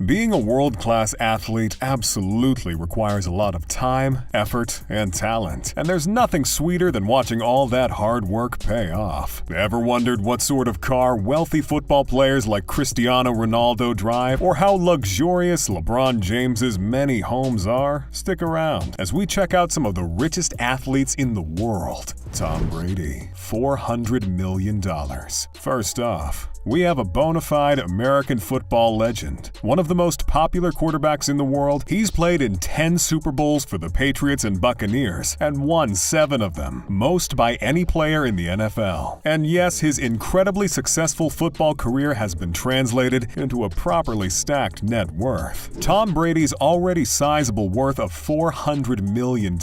Being a world-class athlete absolutely requires a lot of time, effort, and talent. And there's nothing sweeter than watching all that hard work pay off. Ever wondered what sort of car wealthy football players like Cristiano Ronaldo drive, or how luxurious LeBron James's many homes are? Stick around as we check out some of the richest athletes in the world. Tom Brady, $400 million. First off, we have a bona fide American football legend. One of the most popular quarterbacks in the world, he's played in 10 Super Bowls for the Patriots and Buccaneers and won 7 of them, most by any player in the NFL. And yes, his incredibly successful football career has been translated into a properly stacked net worth. Tom Brady's already sizable worth of $400 million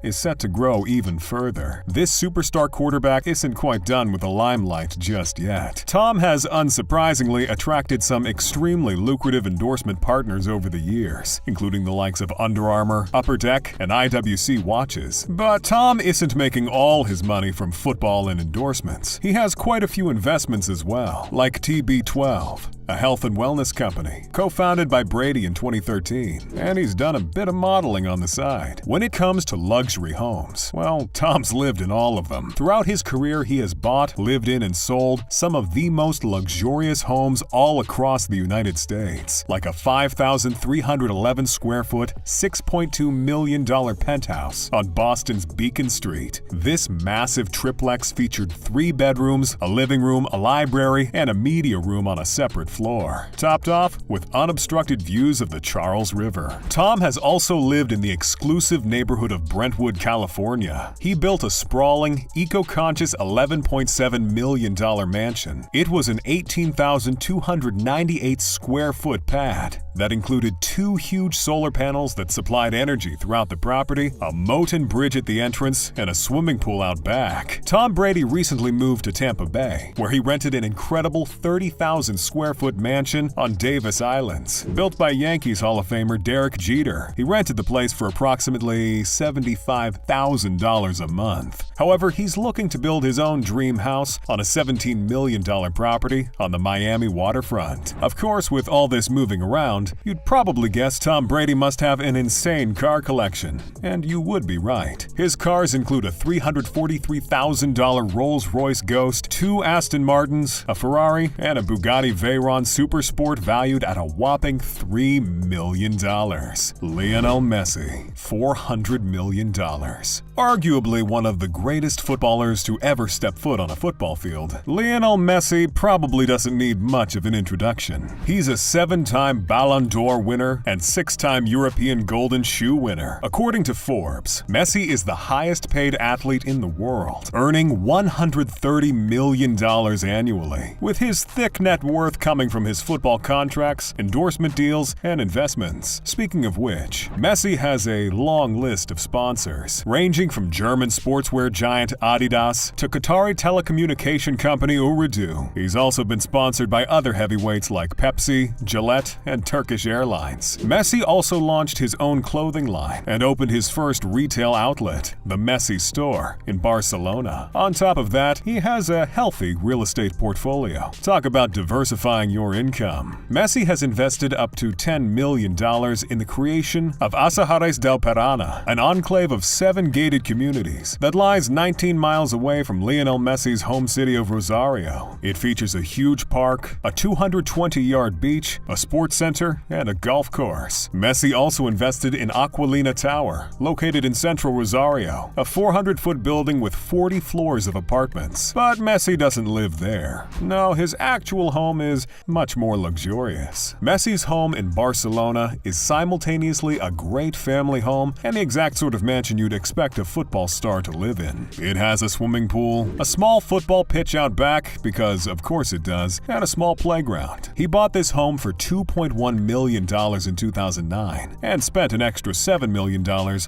is set to grow even further. This superstar quarterback isn't quite done with the limelight just yet. Tom has unsurprisingly attracted some extremely lucrative endorsement partners over the years, including the likes of Under Armour, Upper Deck, and IWC watches. But Tom isn't making all his money from football and endorsements. He has quite a few investments as well, like TB12, a health and wellness company, co-founded by Brady in 2013, and he's done a bit of modeling on the side. When it comes to luxury homes, well, Tom's lived in all of them. Throughout his career, he has bought, lived in, and sold some of the most luxurious homes all across the United States, like a 5,311 square foot, $6.2 million penthouse on Boston's Beacon Street. This massive triplex featured 3 bedrooms, a living room, a library, and a media room on a separate floor, topped off with unobstructed views of the Charles River. Tom has also lived in the exclusive neighborhood of Brentwood, California. He built a sprawling, eco-conscious $11.7 million mansion. It was an 18,298 square foot pad that included 2 huge solar panels that supplied energy throughout the property, a moat and bridge at the entrance, and a swimming pool out back. Tom Brady recently moved to Tampa Bay, where he rented an incredible 30,000 square foot mansion on Davis Islands. Built by Yankees Hall of Famer Derek Jeter, he rented the place for approximately $75,000 a month. However, he's looking to build his own dream house on a $17 million property on the Miami waterfront. Of course, with all this moving around, you'd probably guess Tom Brady must have an insane car collection. And you would be right. His cars include a $343,000 Rolls-Royce Ghost, 2 Aston Martins, a Ferrari, and a Bugatti Veyron Supersport valued at a whopping $3 million. Lionel Messi, $400 million. Arguably one of the greatest footballers to ever step foot on a football field, Lionel Messi probably doesn't need much of an introduction. He's a 7-time Ballon d'Or winner and 6-time European Golden Shoe winner. According to Forbes, Messi is the highest paid athlete in the world, earning $130 million annually, with his thick net worth coming from his football contracts, endorsement deals, and investments. Speaking of which, Messi has a long list of sponsors, ranging from German sportswear giant Adidas to Qatari telecommunication company Ooredoo. He's also been sponsored by other heavyweights like Pepsi, Gillette, and Turkish Airlines. Messi also launched his own clothing line and opened his first retail outlet, the Messi Store, in Barcelona. On top of that, he has a healthy real estate portfolio. Talk about diversifying your income. Messi has invested up to $10 million in the creation of Asajares del Parana, an enclave of 7 gated communities that lies 19 miles away from Lionel Messi's home city of Rosario. It features a huge park, a 220-yard beach, a sports center, and a golf course. Messi also invested in Aquilina Tower, located in central Rosario, a 400-foot building with 40 floors of apartments. But Messi doesn't live there. No, his actual home is much more luxurious. Messi's home in Barcelona is simultaneously a great family home and the exact sort of mansion you'd expect a football star to live in. It has a swimming pool, a small football pitch out back, because of course it does, and a small playground. He bought this home for $2.1 million in 2009 and spent an extra $7 million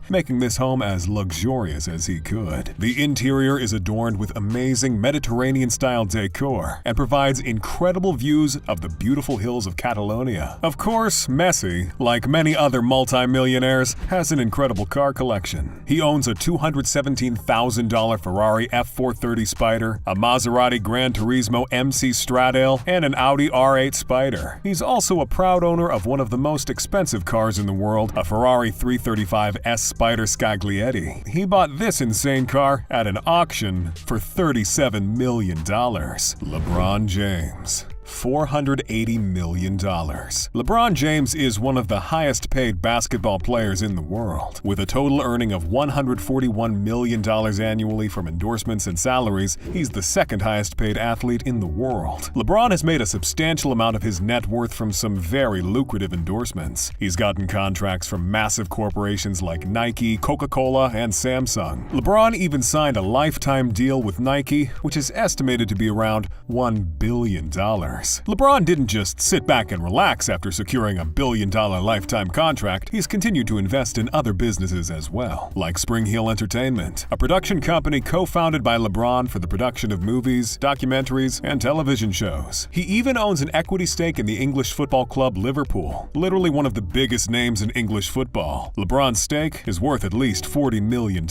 making this home as luxurious as he could. The interior is adorned with amazing Mediterranean-style decor and provides incredible views of the beautiful hills of Catalonia. Of course, Messi, like many other multi-millionaires, has an incredible car collection. He owns a $217,000 Ferrari F430 Spider, a Maserati Gran Turismo MC Stradale, and an Audi R8 Spider. He's also a proud owner of one of the most expensive cars in the world, a Ferrari 335 S Spider Scaglietti. He bought this insane car at an auction for $37 million. LeBron James. $480 million. LeBron James is one of the highest-paid basketball players in the world. With a total earning of $141 million annually from endorsements and salaries, he's the second highest-paid athlete in the world. LeBron has made a substantial amount of his net worth from some very lucrative endorsements. He's gotten contracts from massive corporations like Nike, Coca-Cola, and Samsung. LeBron even signed a lifetime deal with Nike, which is estimated to be around $1 billion. LeBron didn't just sit back and relax after securing a billion-dollar lifetime contract. He's continued to invest in other businesses as well, like Spring Hill Entertainment, a production company co-founded by LeBron for the production of movies, documentaries, and television shows. He even owns an equity stake in the English football club Liverpool, literally one of the biggest names in English football. LeBron's stake is worth at least $40 million.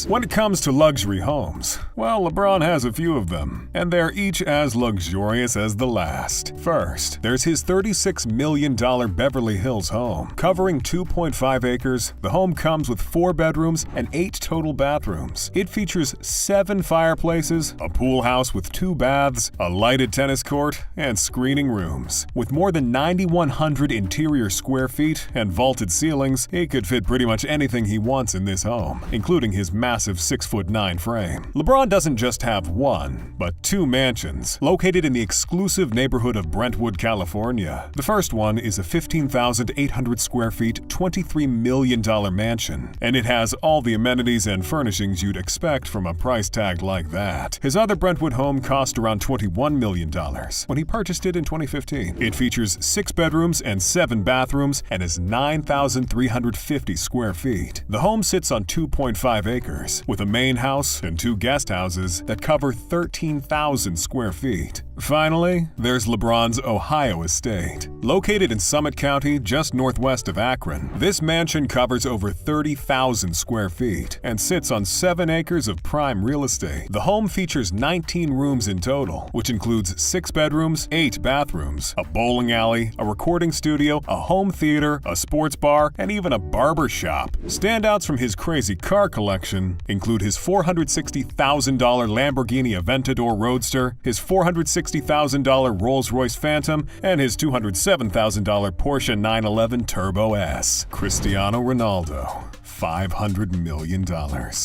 When it comes to luxury homes, well, LeBron has a few of them, and they're each as luxurious as the last. First, there's his $36 million Beverly Hills home. Covering 2.5 acres, the home comes with 4 bedrooms and 8 total bathrooms. It features 7 fireplaces, a pool house with 2 baths, a lighted tennis court, and screening rooms. With more than 9,100 interior square feet and vaulted ceilings, he could fit pretty much anything he wants in this home, including his massive 6'9" frame. LeBron doesn't just have one, but 2 mansions, located in the exclusive neighborhood of Brentwood, California. The first one is a 15,800 square feet, $23 million mansion, and it has all the amenities and furnishings you'd expect from a price tag like that. His other Brentwood home cost around $21 million when he purchased it in 2015. It features 6 bedrooms and 7 bathrooms and is 9,350 square feet. The home sits on 2.5 acres, with a main house and 2 guest houses that cover 13,000 square feet. Finally, there's LeBron's Ohio estate. Located in Summit County, just northwest of Akron, this mansion covers over 30,000 square feet and sits on 7 acres of prime real estate. The home features 19 rooms in total, which includes 6 bedrooms, 8 bathrooms, a bowling alley, a recording studio, a home theater, a sports bar, and even a barber shop. Standouts from his crazy car collection include his $460,000 Lamborghini Aventador Roadster, his $460,000 Rolls-Royce Phantom, and his $207,000 Porsche 911 Turbo S. Cristiano Ronaldo. $500 million.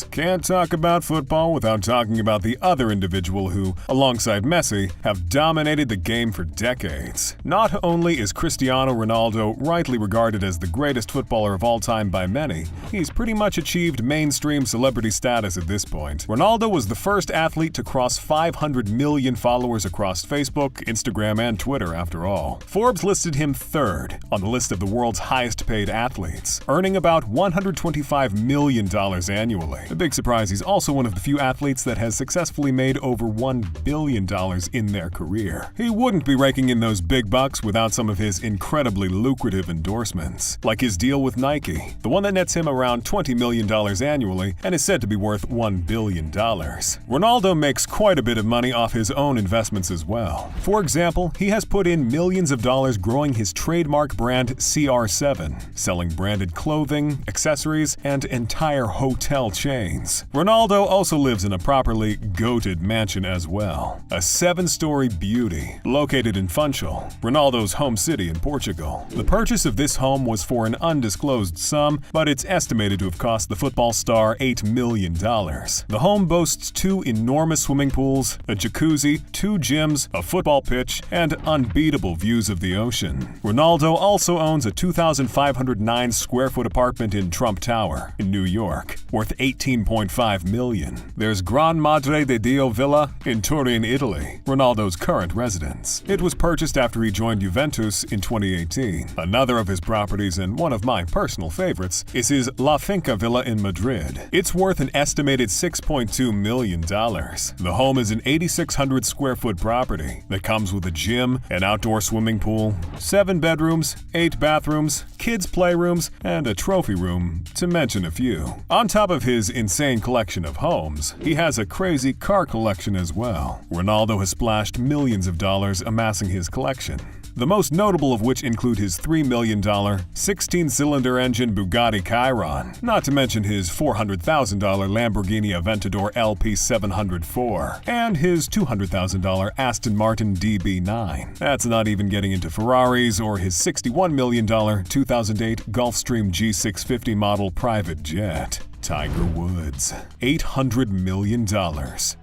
Can't talk about football without talking about the other individual who, alongside Messi, have dominated the game for decades. Not only is Cristiano Ronaldo rightly regarded as the greatest footballer of all time by many, he's pretty much achieved mainstream celebrity status at this point. Ronaldo was the first athlete to cross 500 million followers across Facebook, Instagram, and Twitter, after all. Forbes listed him 3rd on the list of the world's highest-paid athletes, earning about $125 million annually. A big surprise, he's also one of the few athletes that has successfully made over $1 billion in their career. He wouldn't be raking in those big bucks without some of his incredibly lucrative endorsements, like his deal with Nike, the one that nets him around $20 million annually and is said to be worth $1 billion. Ronaldo makes quite a bit of money off his own investments as well. For example, he has put in millions of dollars growing his trademark brand CR7, selling branded clothing, accessories, and entire hotel chains. Ronaldo also lives in a properly goated mansion as well, a 7-story beauty located in Funchal, Ronaldo's home city in Portugal. The purchase of this home was for an undisclosed sum, but it's estimated to have cost the football star $8 million. The home boasts 2 enormous swimming pools, a jacuzzi, 2 gyms, a football pitch, and unbeatable views of the ocean. Ronaldo also owns a 2,509 square foot apartment in Trump Tower in New York, worth $18.5 million. There's Gran Madre de Dio Villa in Turin, Italy, Ronaldo's current residence. It was purchased after he joined Juventus in 2018. Another of his properties, and one of my personal favorites, is his La Finca Villa in Madrid. It's worth an estimated $6.2 million. The home is an 8,600 square foot property that comes with a gym, an outdoor swimming pool, 7 bedrooms, 8 bathrooms, kids' playrooms, and a trophy room, to mention a few. On top of his insane collection of homes, he has a crazy car collection as well. Ronaldo has splashed millions of dollars amassing his collection, the most notable of which include his $3 million 16-cylinder engine Bugatti Chiron, not to mention his $400,000 Lamborghini Aventador LP704, and his $200,000 Aston Martin DB9. That's not even getting into Ferraris or his $61 million 2008 Gulfstream G650 model private jet. Tiger Woods, $800 million.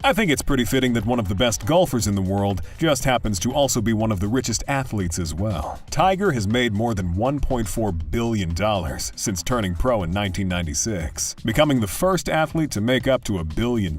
I think it's pretty fitting that one of the best golfers in the world just happens to also be one of the richest athletes as well. Tiger has made more than $1.4 billion since turning pro in 1996, becoming the first athlete to make up to $1 billion,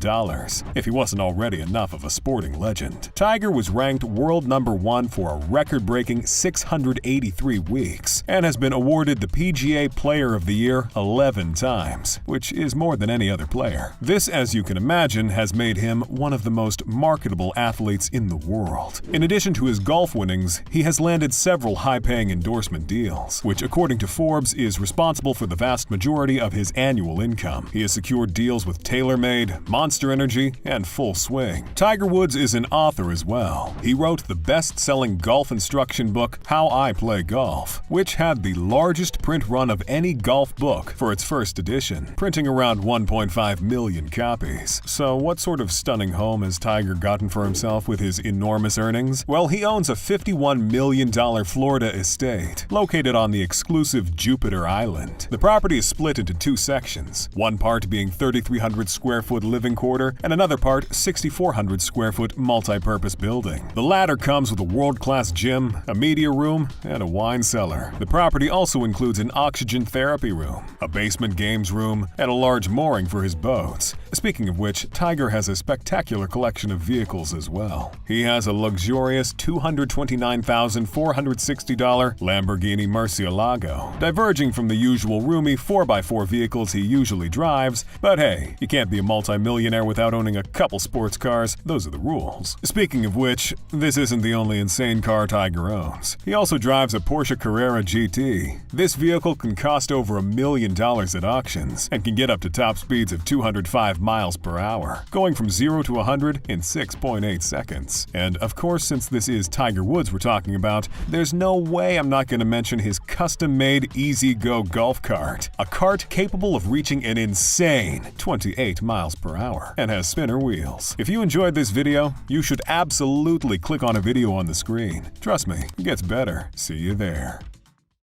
if he wasn't already enough of a sporting legend. Tiger was ranked world #1 for a record-breaking 683 weeks, and has been awarded the PGA Player of the Year 11 times, which is more than any other player. This, as you can imagine, has made him one of the most marketable athletes in the world. In addition to his golf winnings, he has landed several high-paying endorsement deals, which according to Forbes is responsible for the vast majority of his annual income. He has secured deals with TaylorMade, Monster Energy, and Full Swing. Tiger Woods is an author as well. He wrote the best-selling golf instruction book, How I Play Golf, which had the largest print run of any golf book for its first edition, printing around 1.5 million copies. So what sort of stunning home has Tiger gotten for himself with his enormous earnings? Well, he owns a $51 million Florida estate, located on the exclusive Jupiter Island. The property is split into two sections, one part being 3,300 square foot living quarter and another part 6,400 square foot multi-purpose building. The latter comes with a world-class gym, a media room, and a wine cellar. The property also includes an oxygen therapy room, a basement games room, and a large mooring for his boats. Speaking of which, Tiger has a spectacular collection of vehicles as well. He has a luxurious $229,460 Lamborghini Murcielago, diverging from the usual roomy 4x4 vehicles he usually drives, but hey, you can't be a multi-millionaire without owning a couple sports cars. Those are the rules. Speaking of which, this isn't the only insane car Tiger owns. He also drives a Porsche Carrera GT. This vehicle can cost over $1 million at auctions and can get up to top speeds of 205 miles per hour, going from 0 to 100 in 6.8 seconds. And of course, since this is Tiger Woods we're talking about, there's no way I'm not going to mention his custom-made Easy Go golf cart, a cart capable of reaching an insane 28 miles per hour and has spinner wheels. If you enjoyed this video, you should absolutely click on a video on the screen. Trust me, it gets better. See you there.